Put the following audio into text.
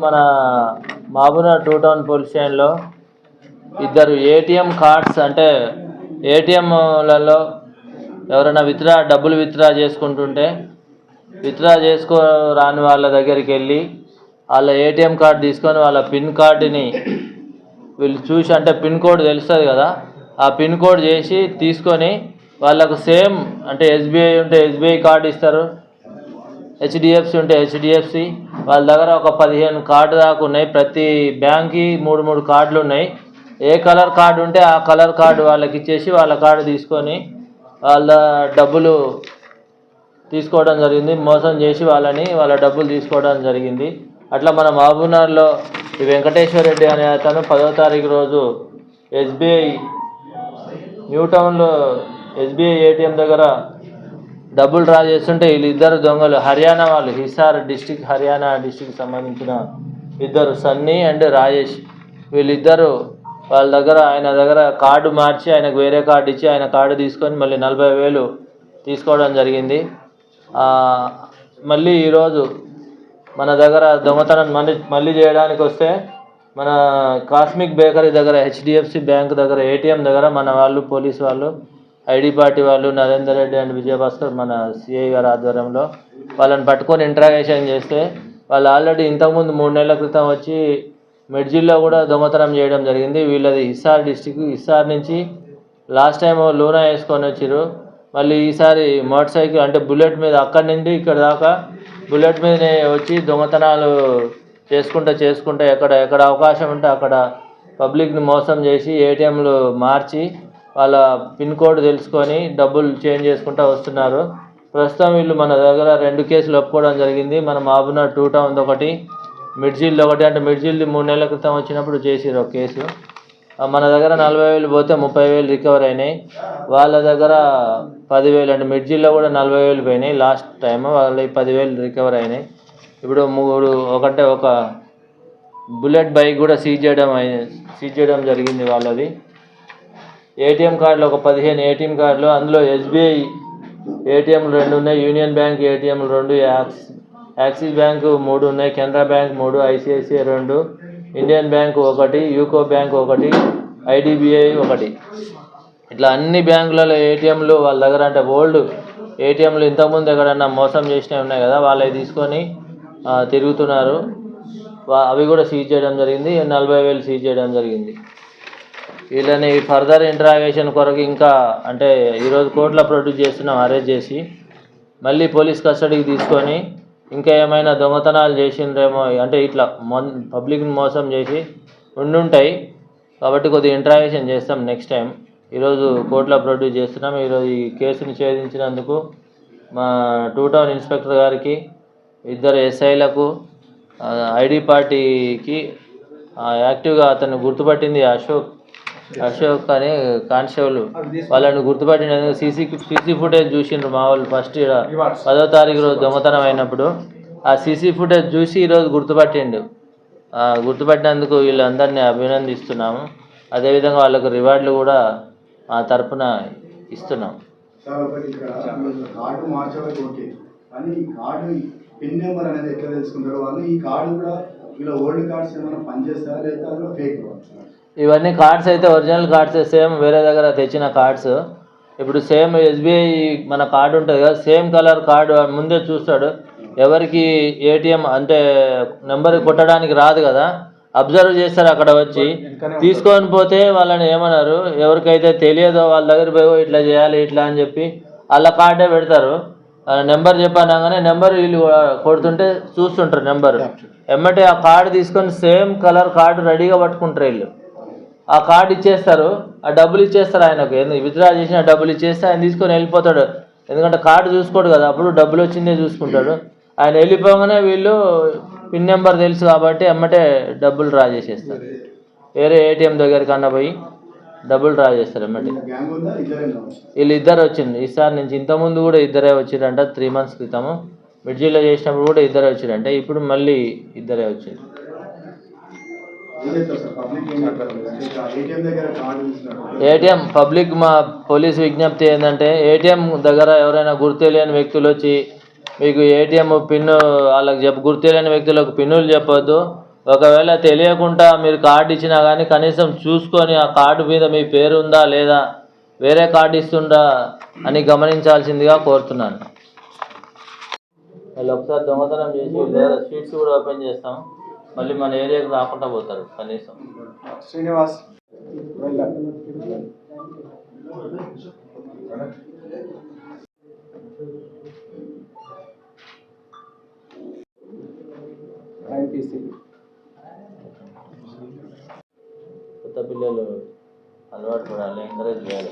మన Mahabubnagar two town police స్టేషన్లో ఇద్దరు ఏటీఎం కార్డ్స్ అంటే ఏటీఎంలలో ఎవరైనా డబ్బులు విత్డ్రా చేసుకుంటుంటే విత్డ్రా రాని వాళ్ళ దగ్గరికి వెళ్ళి వాళ్ళ ఏటీఎం కార్డు తీసుకొని వాళ్ళ పిన్ కార్డుని వీళ్ళు చూసి, అంటే పిన్ కోడ్ తెలుస్తుంది కదా, ఆ పిన్ కోడ్ చేసి తీసుకొని వాళ్ళకు సేమ్ అంటే ఎస్బీఐ ఉంటే ఎస్బీఐ కార్డు ఇస్తారు, హెచ్డిఎఫ్సి ఉంటే హెచ్డిఎఫ్సి. వాళ్ళ దగ్గర ఒక 15 కార్డు దాకా ఉన్నాయి. ప్రతి బ్యాంక్కి 3 కార్డులు ఉన్నాయి. ఏ కలర్ కార్డు ఉంటే ఆ కలర్ కార్డు వాళ్ళకి ఇచ్చేసి వాళ్ళ కార్డు తీసుకొని వాళ్ళ డబ్బులు తీసుకోవడం జరిగింది. మోసం చేసి వాళ్ళ డబ్బులు తీసుకోవడం జరిగింది. అట్లా మన మహబూబ్నగర్లో ఈ వెంకటేశ్వర రెడ్డి అనే అతను 10వ తారీఖు రోజు ఎస్బీఐ న్యూ టౌన్లో ఎస్బీఐ ఏటీఎం దగ్గర డబ్బులు డ్రా చేస్తుంటే వీళ్ళిద్దరు దొంగలు హర్యానా వాళ్ళు, హిసార్ డిస్టిక్, హర్యానా డిస్టిక్ సంబంధించిన ఇద్దరు, సన్నీ అండ్ రాజేష్. వీళ్ళిద్దరు ఆయన దగ్గర కార్డు మార్చి ఆయనకు వేరే కార్డు ఇచ్చి ఆయన కార్డు తీసుకొని మళ్ళీ 40,000 తీసుకోవడం జరిగింది. మళ్ళీ ఈరోజు మన దగ్గర దొంగతనం మళ్ళీ చేయడానికి వస్తే మన కాస్మిక్ బేకరీ దగ్గర, హెచ్డిఎఫ్సి బ్యాంక్ దగ్గర, ఏటీఎం దగ్గర మన వాళ్ళు పోలీసు వాళ్ళు, ఐడి పార్టీ వాళ్ళు, నరేందర్ రెడ్డి అండ్ విజయభాస్కర్ మన సిఐ గారి ఆధ్వర్యంలో వాళ్ళని పట్టుకొని ఇంట్రాగేషన్ చేస్తే వాళ్ళు ఆల్రెడీ ఇంతకుముందు 3 నెలల క్రితం వచ్చి మెడ్జిల్లో కూడా దొంగతనం చేయడం జరిగింది. వీళ్ళది హిసార్ డిస్టిక్. హిసార్ నుంచి లాస్ట్ టైం లూనా వేసుకొని వచ్చారు. మళ్ళీ ఈసారి మోటార్ సైకిల్ అంటే బుల్లెట్ మీద అక్కడి నుండి ఇక్కడ దాకా బుల్లెట్ మీదనే వచ్చి దొంగతనాలు చేసుకుంటూ ఎక్కడ అవకాశం ఉంటే అక్కడ పబ్లిక్ని మోసం చేసి ఏటీఎంలు మార్చి వాళ్ళ పిన్ కోడ్ తెలుసుకొని డబ్బులు చేంజ్ చేసుకుంటూ వస్తున్నారు. ప్రస్తుతం వీళ్ళు మన దగ్గర 2 కేసులు ఒప్పుకోవడం జరిగింది. మన మహబూబ్నగర్ టూ టౌన్ ఒకటి, మిడ్జిల్ ఒకటి. అంటే మిడ్జిల్ది 3 నెలల క్రితం వచ్చినప్పుడు చేసిరు ఒక కేసు. మన దగ్గర 40,000 పోతే 30,000 రికవర్ అయినాయి. వాళ్ళ దగ్గర 10,000, అంటే మిడ్జిల్లో కూడా 40,000 పోయినాయి లాస్ట్ టైం, వాళ్ళకి 10,000 రికవర్ అయినాయి. ఇప్పుడు ఒక బుల్లెట్ బైక్ కూడా సీజ్ చేయడం జరిగింది వాళ్ళది. ఏటీఎం కార్డులు ఒక 15 ఏటీఎం కార్డులు, అందులో ఎస్బీఐ ఏటీఎంలు 2 ఉన్నాయి, యూనియన్ బ్యాంక్ ఏటీఎంలు 2, యాక్సిస్ బ్యాంకు 3 ఉన్నాయి, Canara bank 3, ICICI 2, Indian bank 1, UCO bank 1, IDBI 1. ఇట్లా అన్ని బ్యాంకులలో ఏటీఎంలు వాళ్ళ దగ్గర, అంటే ఓల్డ్ ఏటీఎంలు ఇంతకుముందు ఎక్కడన్నా మోసం చేసినవి ఉన్నాయి కదా, వాళ్ళవి తీసుకొని తిరుగుతున్నారు. అవి కూడా సీజ్ చేయడం జరిగింది. 40,000 సీజ్ చేయడం జరిగింది. వీళ్ళని ఫర్దర్ ఇంట్రాగేషన్ కొరకు ఇంకా అంటే ఈరోజు కోర్టులో ప్రొడ్యూస్ చేస్తున్నాం, అరెస్ట్ చేసి మళ్ళీ పోలీస్ కస్టడీకి తీసుకొని ఇంకా ఏమైనా దొంగతనాలు చేసిండ్రేమో, అంటే ఇట్లా పబ్లిక్ని మోసం చేసి ఉండుంటాయి కాబట్టి కొద్దిగా ఇంట్రాగేషన్ చేస్తాం నెక్స్ట్ టైం. ఈరోజు కోర్టులో ప్రొడ్యూస్ చేస్తున్నాం. ఈరోజు ఈ కేసుని ఛేదించినందుకు మా టూ టౌన్ ఇన్స్పెక్టర్ గారికి, 2 ఎస్ఐలకు, ఐడి పార్టీకి యాక్టివ్గా అతను గుర్తుపట్టింది అశోక్ అనే కానిస్టేబుల్, వాళ్ళని గుర్తుపట్టినందుకు సీసీ ఫుటేజ్ చూసిండ్రు మా వాళ్ళు. ఫస్ట్ 10వ తారీఖు రోజు దొంగతనం అయినప్పుడు ఆ సీసీ ఫుటేజ్ చూసి ఈరోజు గుర్తుపట్టినందుకు వీళ్ళందరినీ అభినందిస్తున్నాము. అదేవిధంగా వాళ్ళకు రివార్డులు కూడా మా తరఫున ఇస్తున్నాం. ఇవన్నీ కార్డ్స్ అయితే ఒరిజినల్ కార్డ్స్, సేమ్ వేరే దగ్గర తెచ్చిన కార్డ్స్. ఇప్పుడు సేమ్ ఎస్బీఐ మన కార్డు ఉంటుంది కదా, సేమ్ కలర్ కార్డు ముందే చూస్తాడు. ఎవరికి ఏటీఎం అంటే నెంబర్ కొట్టడానికి రాదు కదా, అబ్జర్వ్ చేస్తారు. అక్కడ వచ్చి తీసుకొని పోతే వాళ్ళని ఏమన్నారు, ఎవరికైతే తెలియదో వాళ్ళ దగ్గర పోయి ఇట్లా చేయాలి ఇట్లా అని చెప్పి వాళ్ళ కార్డే పెడతారు. నెంబర్ చెప్పనగానే నెంబర్ వీళ్ళు కొడుతుంటే చూస్తుంటారు నెంబర్, ఎమ్మటే ఆ కార్డు తీసుకొని సేమ్ కలర్ కార్డు రెడీగా పట్టుకుంటారు. వీళ్ళు ఆ కార్డు ఇచ్చేస్తారు, ఆ డబ్బులు ఇచ్చేస్తారు ఆయనకు. విత్డ్రా చేసిన డబ్బులు ఇచ్చేస్తే ఆయన తీసుకొని వెళ్ళిపోతాడు. ఎందుకంటే కార్డు చూసుకోడు కదా, అప్పుడు డబ్బులు వచ్చిందే చూసుకుంటాడు. ఆయన వెళ్ళిపోగానే వీళ్ళు పిన్ నెంబర్ తెలుసు కాబట్టి ఎమ్మటే డబ్బులు డ్రా చేసేస్తారు. వేరే ఏటీఎం దగ్గరికి అన్న పోయి డబ్బులు డ్రా చేస్తారు ఎమ్మటే. వీళ్ళు 2 వచ్చింది ఈసారి నుంచి. ఇంతకుముందు కూడా 2 వచ్చిరంట 3 months క్రితము. మిడ్జిల్లో చేసినప్పుడు కూడా 2 వచ్చిరంట. ఇప్పుడు మళ్ళీ 2 వచ్చింది. ఏటీఎం పబ్లిక్ మా పోలీస్ విజ్ఞప్తి ఏంటంటే, ఏటీఎం దగ్గర ఎవరైనా గుర్తులేని వ్యక్తులు వచ్చి మీకు ఏటీఎం పిన్ వాళ్ళకి గుర్తులేని వ్యక్తులకు పిన్నులు చెప్పొద్దు. ఒకవేళ తెలియకుండా మీరు కార్డు ఇచ్చినా కానీ కనీసం చూసుకొని ఆ కార్డు మీద మీ పేరు ఉందా లేదా, వేరే కార్డు ఇస్తుందా అని గమనించాల్సిందిగా కోరుతున్నాను. మళ్ళీ ఒకసారి దొంగతనం చేసి లేదా స్వీట్స్ కూడా ఓపెన్ చేస్తాం, మళ్ళీ మన ఏరియాకి రాకుండా పోతారు కనీసం. శ్రీనివాస్ కొత్త పిల్లలు అలవాటు పడాలి, ఎంకరేజ్ చేయాలి.